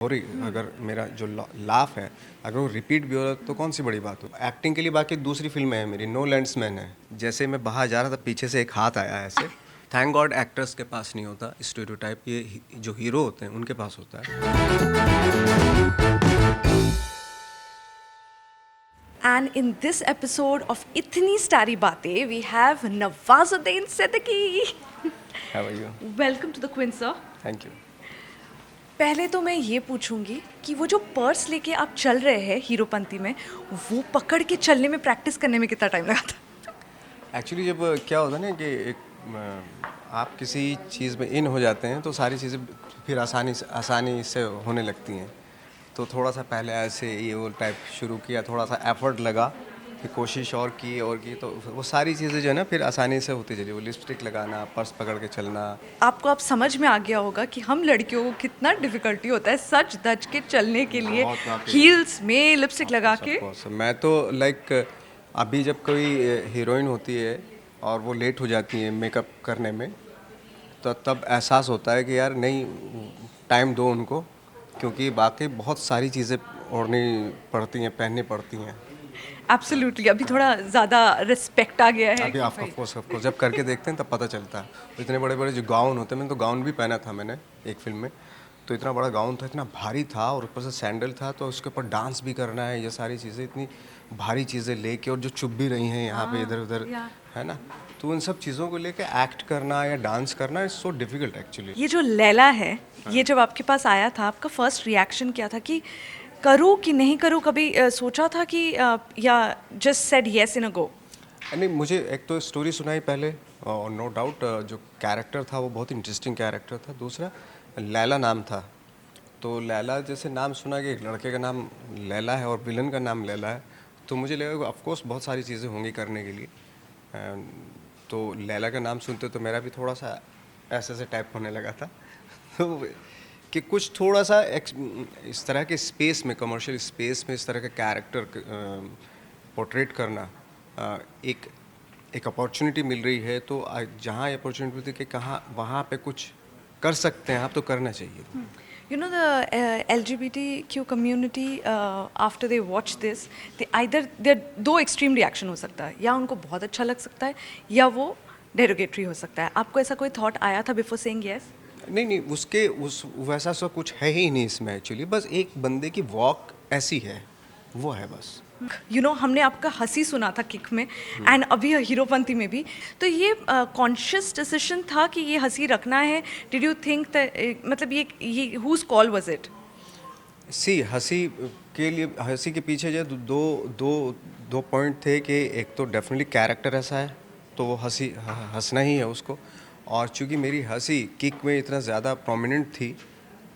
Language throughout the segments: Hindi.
हो रही अगर मेरा जो लाफ है अगर वो रिपीट भी हो रहा तो कौन सी बड़ी बात हो। एक्टिंग के लिए बाकी दूसरी फिल्म है मेरी, नो लैंड्समैन है। जैसे मैं बाहर जा रहा था पीछे से एक हाथ आया ऐसे। थैंक गॉड एक्टर्स के पास नहीं होता स्टीरियोटाइप, ये जो हीरो होते हैं उनके पास होता है। And in this episode of Itni Starry Baatein, we have Nawazuddin Siddiqui. How are you? Welcome to the Queen, sir. Thank you. पहले तो मैं ये पूछूंगी कि वो जो पर्स लेके आप चल रहे हैं हीरोपंती में, वो पकड़ के चलने में प्रैक्टिस करने में कितना टाइम लगा था? एक्चुअली जब क्या होता है ना कि आप किसी चीज़ में इन हो जाते हैं तो सारी चीज़ें फिर आसानी से होने लगती हैं। तो थोड़ा सा पहले ऐसे ये वो टाइप शुरू किया, थोड़ा सा एफर्ट लगा, फिर कोशिश और की तो वो सारी चीज़ें जो है ना फिर आसानी से होती चली। वो लिपस्टिक लगाना, पर्स पकड़ के चलना। आपको अब समझ में आ गया होगा कि हम लड़कियों को कितना डिफिकल्टी होता है सच धज के चलने के लिए, बहुत काफ़ी। हील्स में लिपस्टिक लगा के। मैं तो लाइक अभी जब कोई हीरोइन होती है और वो लेट हो जाती है मेकअप करने में, तो तब एहसास होता है कि यार नहीं, टाइम दो उनको, क्योंकि बाकी बहुत सारी चीज़ें ओढ़नी पड़ती हैं, पहननी पड़ती हैं। एब्सोल्युटली, अभी थोड़ा ज़्यादा रिस्पेक्ट आ गया है अभी कि ऑफ भाई। कोर्स जब करके देखते हैं तब पता चलता है। इतने बड़े बड़े जो गाउन होते हैं, मैंने तो गाउन भी पहना था मैंने एक फिल्म में। तो इतना बड़ा गाउन था, इतना भारी था, और ऊपर से सैंडल था, तो उसके ऊपर डांस भी करना है, ये सारी चीज़ें इतनी भारी चीज़ें लेके, और जो चुभ भी रही हैं यहाँ पे इधर उधर, है ना। तो उन सब चीज़ों को लेके एक्ट करना या डांस करना इज़ सो डिफिकल्ट एक्चुअली। ये जो लैला है, ये जब आपके पास आया था, आपका फर्स्ट रिएक्शन क्या था कि करूँ कि नहीं करूँ? कभी सोचा था कि या जस्ट सेड यस इन अ गो? नहीं, मुझे एक तो स्टोरी सुनाई पहले, और नो डाउट जो कैरेक्टर था वो बहुत इंटरेस्टिंग कैरेक्टर था। दूसरा लैला नाम था, तो लैला जैसे नाम सुना कि एक लड़के का नाम लैला है और विलन का नाम लैला है, तो मुझे लगा ऑफकोर्स बहुत सारी चीज़ें होंगी करने के लिए। तो लैला का नाम सुनते तो मेरा भी थोड़ा सा ऐसे ऐसे टाइप होने लगा था। तो कि कुछ थोड़ा सा इस तरह के स्पेस में, कमर्शियल स्पेस में इस तरह का कैरेक्टर पोर्ट्रेट करना, एक एक अपॉर्चुनिटी मिल रही है, तो जहाँ अपॉर्चुनिटी मिलती है कि कहाँ वहाँ पे कुछ कर सकते हैं आप, तो करना चाहिए। You know, the LGBTQ community, after they watch this, they either दो एक्सट्रीम रिएक्शन हो सकता है, या उनको बहुत अच्छा लग सकता है या वो डेरोगेटरी हो सकता है। आपको ऐसा कोई थॉट आया था बिफोर सेइंग यस? नहीं नहीं, उसके उस वैसा सब कुछ है ही नहीं इसमें एक्चुअली। बस एक बंदे की वॉक ऐसी है, वो है बस। यू नो, हमने आपका हंसी सुना था किक में, एंड अभी हीरोपंती में भी। तो ये कॉन्शियस डिसीजन था कि ये हंसी रखना है? डिड यू थिंक मतलब ये हुज कॉल वाज इट? सी हंसी के लिए, हंसी के पीछे जो दो दो दो पॉइंट थे कि एक तो डेफिनेटली कैरेक्टर ऐसा है, तो वो हंसना ही है उसको। और चूंकि मेरी हंसी किक में इतना ज़्यादा प्रोमिनेंट थी,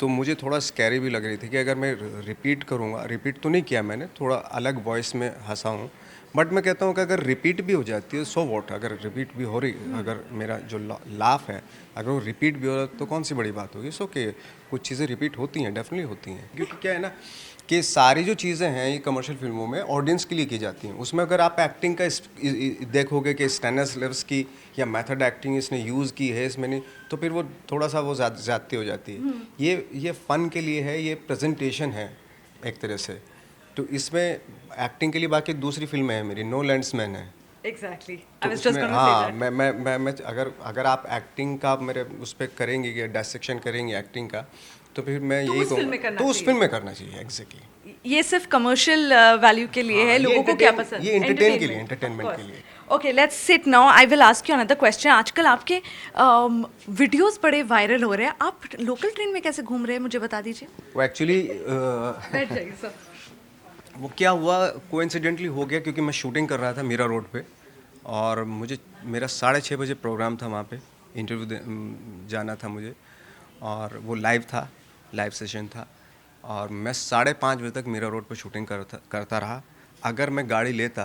तो मुझे थोड़ा स्कैरी भी लग रही थी कि अगर मैं रिपीट करूँगा, रिपीट तो नहीं किया मैंने, थोड़ा अलग वॉइस में हंसा हूँ, बट मैं कहता हूँ कि अगर रिपीट भी हो जाती है सो वॉट, अगर रिपीट भी हो रही, अगर मेरा जो लाफ है अगर वो रिपीट भी हो रहा तो कौन सी बड़ी बात होगी। सो कि कुछ चीज़ें रिपीट होती हैं, डेफिनेटली होती हैं, क्योंकि क्या है ना कि सारी जो चीज़ें हैं ये कमर्शियल फिल्मों में ऑडियंस के लिए की जाती हैं। उसमें अगर आप एक्टिंग का देखोगे कि स्टैनिस्लैव्स की या मेथड एक्टिंग इसने यूज़ की है इसमें नहीं, तो फिर वो थोड़ा सा वो ज़्यादती हो जाती है। ये फ़न के लिए है, ये प्रेजेंटेशन है एक तरह से। तो इसमें एक्टिंग के लिए बाकी दूसरी फिल्म है मेरी, नो लैंड्समैन है। एग्जैक्टली, तो आई वाज जस्ट उसमें गोना से हाँ, दैट। मैं अगर आप एक्टिंग का मेरे उस पर करेंगे कि डायसेक्शन करेंगे एक्टिंग का, तो फिर मैं तो यही उस फिल्म में कहूँगा करना तो उस चाहिए। फिल्म में करना चाहिए एग्जैक्टली। ये सिर्फ कमर्शियल वैल्यू के लिए है, लोगों को क्या पसंद? ये एंटरटेन के लिए, एंटरटेनमेंट के लिए। Okay, let's sit now, I will ask you another question. आजकल आपके वीडियोस बड़े वायरल हो रहे हैं, आप लोकल ट्रेन में कैसे घूम रहे हैं, मुझे बता दीजिए। वो एक्चुअली बैठ जाइए सर। वो क्या हुआ, कोइंसिडेंटली हो गया, क्योंकि मैं शूटिंग कर रहा था मीरा रोड पे, और मुझे मेरा 6:30 बजे प्रोग्राम था वहाँ पे, इंटरव्यू जाना था मुझे, और वो लाइव था, लाइव सेशन था, और मैं 5:30 बजे तक मीरा रोड पे शूटिंग करता रहा। अगर मैं गाड़ी लेता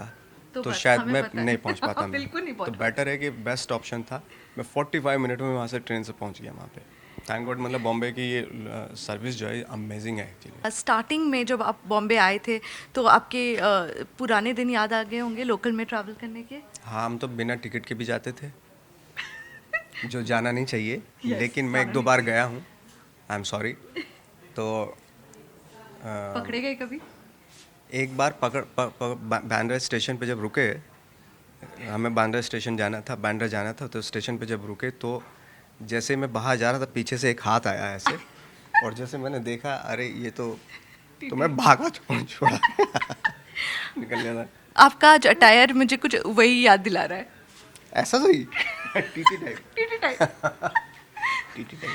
तो तो बस, शायद हमें मैं पता है। नहीं पहुँच पाता मैं। बिल्कुल नहीं तो पहुंच बेटर है कि बेस्ट ऑप्शन था, मैं 45 मिनट में वहाँ से ट्रेन से पहुँच गया वहाँ पे। थैंक गॉड, मतलब बॉम्बे की ये सर्विस जो है अमेजिंग है एक्चुअली। स्टार्टिंग में जब आप बॉम्बे आए थे, तो आपके पुराने दिन याद आ गए होंगे लोकल में ट्रैवल करने के? हाँ, हम तो बिना टिकट के भी जाते थे, जो जाना नहीं चाहिए, Yes, लेकिन मैं एक जाना दो नहीं बार गया हूँ, आई एम सॉरी। तो पकड़े गए कभी? एक बार बांद्रा स्टेशन पे जब रुके, हमें बांद्रा स्टेशन जाना था, बांद्रा जाना था, तो स्टेशन पे जब रुके तो जैसे मैं बाहर जा रहा था पीछे से एक हाथ आया ऐसे, और जैसे मैंने देखा अरे ये तो मैं भागा छोड़ा निकल गया था। आपका आज अटायर मुझे कुछ वही याद दिला रहा है। ऐसा सही TT type TT type.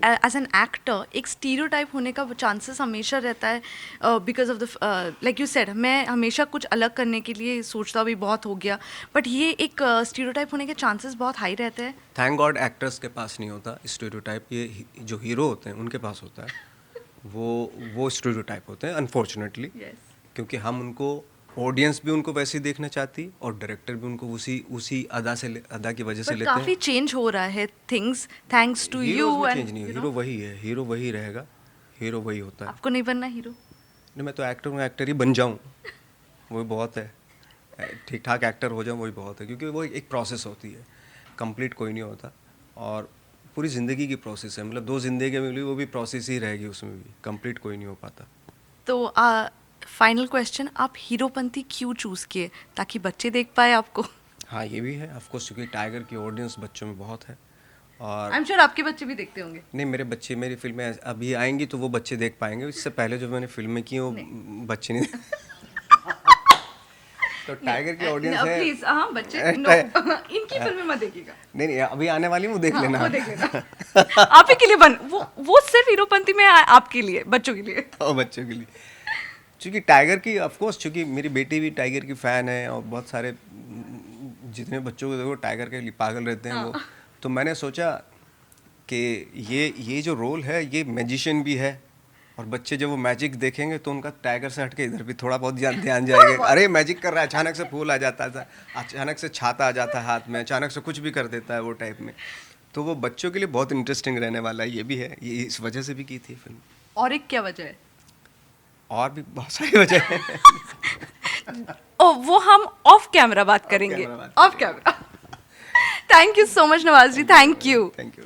As an actor एक स्टीरियोटाइप होने का चांसेस हमेशा रहता है, because of the like you said, मैं हमेशा कुछ अलग करने के लिए सोचता भी बहुत हो गया, बट ये एक स्टीरियोटाइप होने के चांसेस बहुत हाई रहते हैं। थैंक गॉड एक्टर्स के पास नहीं होता स्टीरियोटाइप, ये जो हीरो होते हैं उनके पास होता है, वो स्टीरियोटाइप होते हैं अनफॉर्चुनेटली। क्योंकि हम उनको, ऑडियंस भी उनको वैसे ही देखना चाहती और डायरेक्टर भी उनको उसी अदा की वजह से बट लेते हैं। काफी चेंज हो रहा है things thanks to you change नहीं, हीरो वही है, हीरो वही रहेगा, हीरो वही होता है। आपको नहीं बनना हीरो? नहीं, मैं तो एक्टर हूँ, एक्टर ही बन जाऊँ वही बहुत है, ठीक ठाक एक्टर हो जाऊँ वही बहुत है, क्योंकि वो एक प्रोसेस होती है, कंप्लीट कोई नहीं होता, और पूरी ज़िंदगी की प्रोसेस है, मतलब 2 ज़िंदगी मिली वो भी प्रोसेस ही रहेगी, उसमें भी कंप्लीट कोई नहीं हो पाता। तो फाइनल क्वेश्चन, आप हीरोपंती क्यों चूज किए? ताकि बच्चे देख पाए आपको? हाँ ये भी है ऑफकोर्स, क्योंकि टाइगर की ऑडियंस बच्चों में बहुत है, और आई एम श्योर आपके बच्चे भी देखते होंगे। नहीं मेरे बच्चे, मेरी फिल्में अभी आएंगी तो वो बच्चे देख पाएंगे, इससे पहले जो मैंने फिल्में की वो बच्चे नहीं तो टाइगर की ऑडियंस है प्लीज, हाँ बच्चे इनकी फिल्में मत देखिएगा। नहीं अभी आने वाली वो देख लेना वो देख लेना। आप ही के लिए बन, वो सिर्फ हीरोपंती में आपके लिए, बच्चों के लिए। और बच्चों के लिए, क्योंकि टाइगर की ऑफकोर्स, क्योंकि मेरी बेटी भी टाइगर की फ़ैन है, और बहुत सारे जितने बच्चों को देखो टाइगर के लिए पागल रहते हैं वो, तो मैंने सोचा कि ये जो रोल है ये मैजिशियन भी है, और बच्चे जब वो मैजिक देखेंगे तो उनका टाइगर से हट के इधर भी थोड़ा बहुत ध्यान जाएगा, अरे मैजिक कर रहा है, अचानक से फूल आ जाता था, अचानक से छाता आ जाता है हाथ में, अचानक से कुछ भी कर देता है वो टाइप में, तो वो बच्चों के लिए बहुत इंटरेस्टिंग रहने वाला है, ये भी है, ये इस वजह से भी की थी फिल्म। और एक क्या वजह है? और भी बहुत सारी वजह है ओ, वो हम ऑफ कैमरा बात करेंगे, off camera. Thank you so much Nawaz ji, thank you. Thank you.